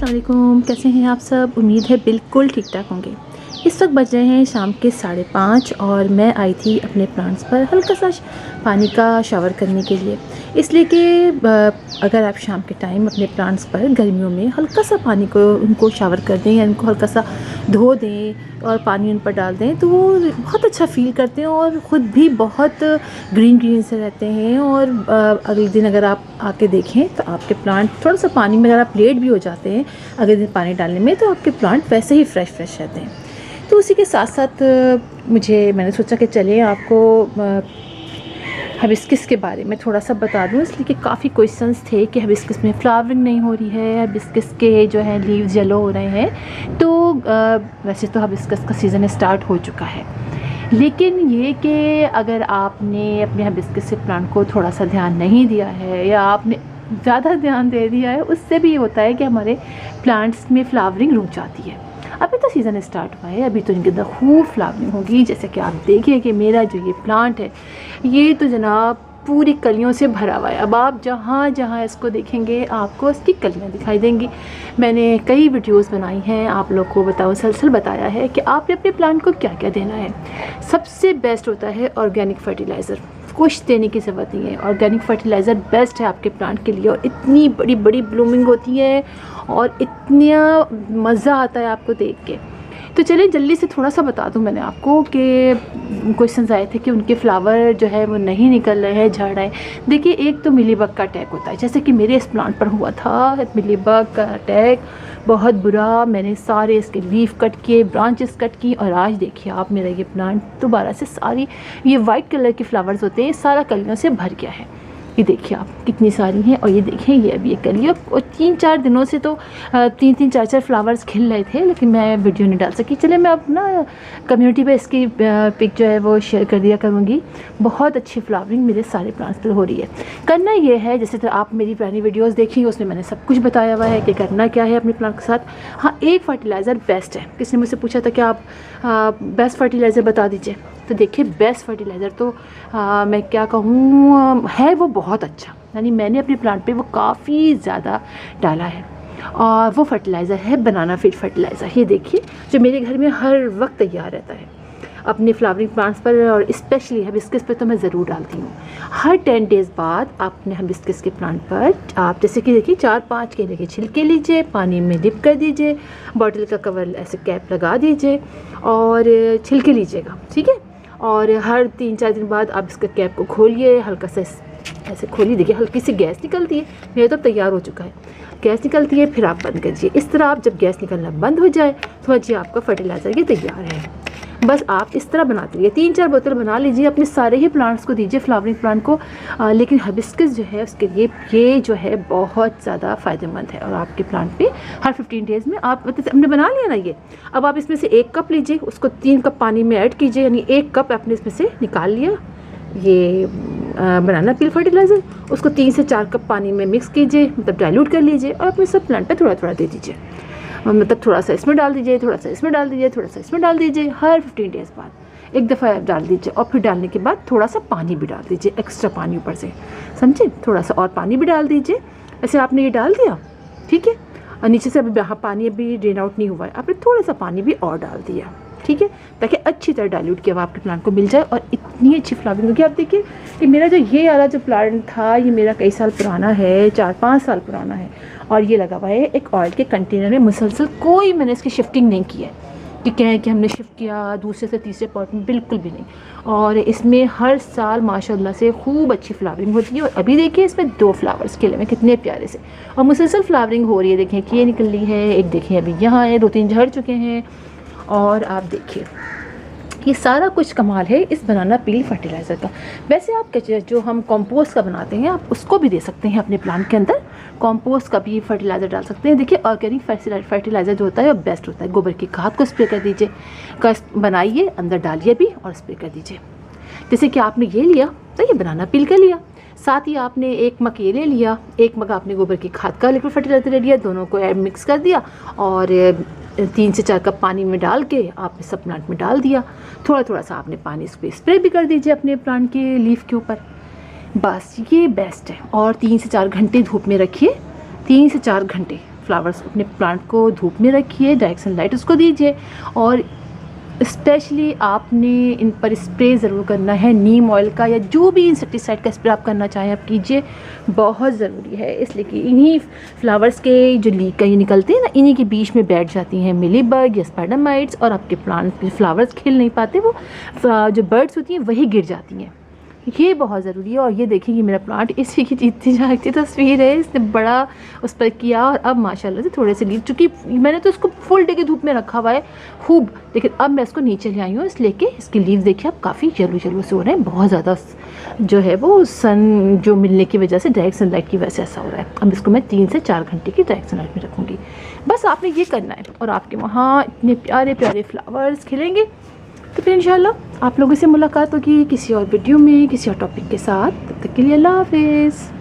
अस्सलाम वालेकुम, कैसे हैं आप सब। उम्मीद है बिल्कुल ठीक ठाक होंगे। इस वक्त बज रहे हैं शाम के 5:30 और मैं आई थी अपने प्लांट्स पर हल्का सा पानी का शावर करने के लिए। इसलिए कि अगर आप शाम के टाइम अपने प्लांट्स पर गर्मियों में हल्का सा पानी को उनको शावर कर दें या उनको हल्का सा धो दें और पानी उन पर डाल दें तो वो बहुत अच्छा फ़ील करते हैं और ख़ुद भी बहुत ग्रीन ग्रीन से रहते हैं। और अगले दिन अगर आप आके देखें तो आपके प्लांट थोड़ा सा पानी में अगर आप लेट भी हो जाते हैं अगले दिन पानी डालने में तो आपके प्लांट वैसे ही फ्रेश रहते हैं। तो उसी के साथ साथ मैंने सोचा कि चलें आपको हिबिस्कस के बारे में थोड़ा सा बता दूं, इसलिए कि काफ़ी क्वेश्चंस थे कि हिबिस्कस में फ्लावरिंग नहीं हो रही है, हिबिस्कस के जो है लीव्स येलो हो रहे हैं। तो वैसे तो हिबिस्कस का सीज़न स्टार्ट हो चुका है, लेकिन ये कि अगर आपने अपने हिबिस्कस के प्लांट को थोड़ा सा ध्यान नहीं दिया है या आपने ज़्यादा ध्यान दे दिया है, उससे भी होता है कि हमारे प्लांट्स में फ्लावरिंग रुक जाती है। अभी तो सीज़न स्टार्ट हुआ है, अभी तो इनके अंदर खूब फ्लावरिंग होगी। जैसे कि आप देखिए कि मेरा जो ये प्लांट है ये तो जनाब पूरी कलियों से भरा हुआ है। अब आप जहाँ जहाँ इसको देखेंगे आपको इसकी कलियाँ दिखाई देंगी। मैंने कई वीडियोस बनाई हैं, आप लोग को मुसलसल बताया है कि आपने अपने प्लांट को क्या क्या देना है। सबसे बेस्ट होता है ऑर्गेनिक फर्टिलाइज़र, कुछ देने की ज़रूरत नहीं है। ऑर्गेनिक फर्टिलाइज़र बेस्ट है आपके प्लांट के लिए और इतनी बड़ी बड़ी ब्लूमिंग होती है और इतना मज़ा आता है आपको देख के। तो चलिए जल्दी से थोड़ा सा बता दूं मैंने आपको कि क्वेश्चंस आए थे कि उनके फ्लावर जो है वो नहीं निकल रहे हैं, झड़ रहे हैं। देखिए एक तो मिलीबग का अटैक होता है, जैसे कि मेरे इस प्लांट पर हुआ था मिलीबग का अटैक बहुत बुरा। मैंने सारे इसके लीफ कट किए, ब्रांचेस कट की और आज देखिए आप मेरा ये प्लांट दोबारा से सारी ये वाइट कलर के फ्लावर्स होते हैं सारा कलियों से भर गया है। ये देखिए आप कितनी सारी हैं और ये देखिए ये अभी एक कली और 3-4 दिनों से तो 3-3 4-4 फ्लावर्स खिल रहे थे, लेकिन मैं वीडियो नहीं डाल सकी। चले मैं अब ना कम्युनिटी पे इसकी पिक जो है वो शेयर कर दिया करूँगी। बहुत अच्छी फ्लावरिंग मेरे सारे प्लांट्स पर हो रही है। करना ये है, जैसे तो आप मेरी पुरानी वीडियोस देखी उसमें मैंने सब कुछ बताया हुआ है कि करना क्या है अपने प्लांट के साथ। हाँ, एक फर्टिलाइज़र बेस्ट है। किसी ने मुझसे पूछा था कि आप बेस्ट फर्टिलाइज़र बता दीजिए, तो देखिए बेस्ट फर्टिलाइज़र तो मैं क्या कहूँ है वो बहुत अच्छा, यानी मैंने अपने प्लांट पे वो काफ़ी ज़्यादा डाला है और वो फर्टिलाइज़र है बनाना फीड फर्टिलाइज़र। ये देखिए जो मेरे घर में हर वक्त तैयार रहता है अपने फ्लावरिंग प्लांट्स पर और स्पेशली हिबिस्कस पे तो मैं ज़रूर डालती हूँ। हर 10 डेज़ बाद अपने हिबिस्कस के प्लांट पर आप जैसे कि देखिए 4-5 केले के छिलके लीजिए, पानी में डिप कर दीजिए, बॉटल का कवर ऐसे कैप लगा दीजिए और छिलके लीजिएगा, ठीक है। और हर 3-4 दिन बाद आप इसका कैप को खोलिए, हल्का सा ऐसे खोलिए, देखिए हल्की सी गैस निकलती है, मेरा तो तैयार हो चुका है। गैस निकलती है फिर आप बंद कीजिए। इस तरह आप जब गैस निकलना बंद हो जाए तो समझिए आपका फर्टिलाइज़र ये तैयार है। बस आप इस तरह बनाते रहिए, 3-4 बोतल बना लीजिए, अपने सारे ही प्लांट्स को दीजिए फ्लावरिंग प्लांट को। लेकिन हिबिस्कस जो है उसके लिए ये जो है बहुत ज़्यादा फ़ायदेमंद है और आपके प्लांट पे हर 15 डेज़ में आप हमने बना लिया ना ये। अब आप इसमें से 1 कप लीजिए, उसको 3 कप पानी में ऐड कीजिए, यानी 1 कप आपने इसमें से निकाल लिया ये बनाना पील फर्टिलाइज़र, उसको 3 से 4 कप पानी में मिक्स कीजिए, मतलब डाइल्यूट कर लीजिए और अपने सब प्लांट पे थोड़ा थोड़ा दे दीजिए। मतलब थोड़ा सा इसमें डाल दीजिए, थोड़ा सा इसमें डाल दीजिए, थोड़ा सा इसमें डाल दीजिए। हर 15 डेज़ बाद एक दफ़ा डाल दीजिए और फिर डालने के बाद थोड़ा सा पानी भी डाल दीजिए, एक्स्ट्रा पानी ऊपर से, समझे। थोड़ा सा और पानी भी डाल दीजिए। ऐसे आपने ये डाल दिया, ठीक है। और नीचे से अभी पानी अभी ड्रेन आउट नहीं हुआ है, आपने थोड़ा सा पानी भी और डाल दिया, ठीक है, ताकि अच्छी तरह डाइल्यूट किया हुआ आपके प्लांट को मिल जाए और इतनी अच्छी फ्लावरिंग होगी। आप देखिए कि मेरा जो ये वाला जो प्लांट था ये मेरा कई साल पुराना है, 4-5 साल पुराना है और ये लगा हुआ है एक ऑयल के कंटेनर में मुसलसल। कोई मैंने इसकी शिफ्टिंग नहीं की है कि कहें कि हमने शिफ्ट किया दूसरे से तीसरे पॉट में, बिल्कुल भी नहीं। और इसमें हर साल माशाल्लाह से खूब अच्छी फ्लावरिंग होती है और अभी देखिए इसमें 2 फ्लावर्स खिले हुए कितने प्यारे से और मुसलसल फ्लावरिंग हो रही है। देखें कि ये निकल रही है, एक देखें अभी यहाँ है, 2-3 झड़ चुके हैं। और आप देखिए ये सारा कुछ कमाल है इस बनाना पील फर्टिलाइज़र का। वैसे आप जो हम कंपोस्ट का बनाते हैं आप उसको भी दे सकते हैं अपने प्लांट के अंदर, कंपोस्ट का भी फर्टिलाइज़र डाल सकते हैं। देखिए ऑर्गेनिक फर्टिलाइज़र जो होता है वो बेस्ट होता है। गोबर की खाद को स्प्रे कर दीजिए, बनाइए, अंदर डालिए भी और स्प्रे कर दीजिए। जैसे कि आपने ये लिया तो ये बनाना पील का लिया, साथ ही आपने 1 मग ये ले लिया, 1 मग आपने गोबर की खाद का लिक्विड फर्टिलाइज़र ले लिया, दोनों को मिक्स कर दिया और 3 से 4 कप पानी में डाल के आपने सब प्लांट में डाल दिया। थोड़ा थोड़ा सा आपने पानी इस पर स्प्रे भी कर दीजिए अपने प्लांट के लीफ के ऊपर। बस ये बेस्ट है। और 3 से 4 घंटे धूप में रखिए, 3 से 4 घंटे फ्लावर्स अपने प्लांट को धूप में रखिए, डायरेक्ट सनलाइट उसको दीजिए। और स्पेशली आपने इन पर स्प्रे ज़रूर करना है, नीम ऑयल का या जो भी इंसेक्टिसाइड का स्प्रे आप करना चाहें आप कीजिए, बहुत ज़रूरी है। इसलिए कि इन्हीं फ्लावर्स के जो लीक का ये निकलते हैं ना, इन्हीं के बीच में बैठ जाती हैं मिलीबग या स्पाइडर माइट्स, और आपके प्लांट के फ्लावर्स खिल नहीं पाते, वो जो बर्ड्स होती हैं वही गिर जाती हैं। ये बहुत ज़रूरी है। और ये देखिए कि मेरा प्लांट इसी की इतनी झांकती तस्वीर है, इसने बड़ा उस पर किया और अब माशाल्लाह से थोड़े से लीव, चूँकि मैंने तो इसको फुल डे की धूप में रखा हुआ है खूब, लेकिन अब मैं इसको नीचे ले आई हूँ, इसलिए कि इसकी लीव देखिए अब काफ़ी येलो येलो से हो रहे हैं, बहुत ज़्यादा जो है वो सन जो मिलने की वजह से, डायरेक्ट सनलाइट की वजह से ऐसा हो रहा है। अब इसको मैं 3 से 4 घंटे की डायरेक्ट सनलाइट में रखूँगी। बस आपने ये करना है और आपके वहाँ इतने प्यारे प्यारे फ्लावर्स खिलेंगे। तो फिर इंशाल्लाह आप लोगों से मुलाकात होगी किसी और वीडियो में, किसी और टॉपिक के साथ। तब तक के लिए अल्लाह हाफ़िज़।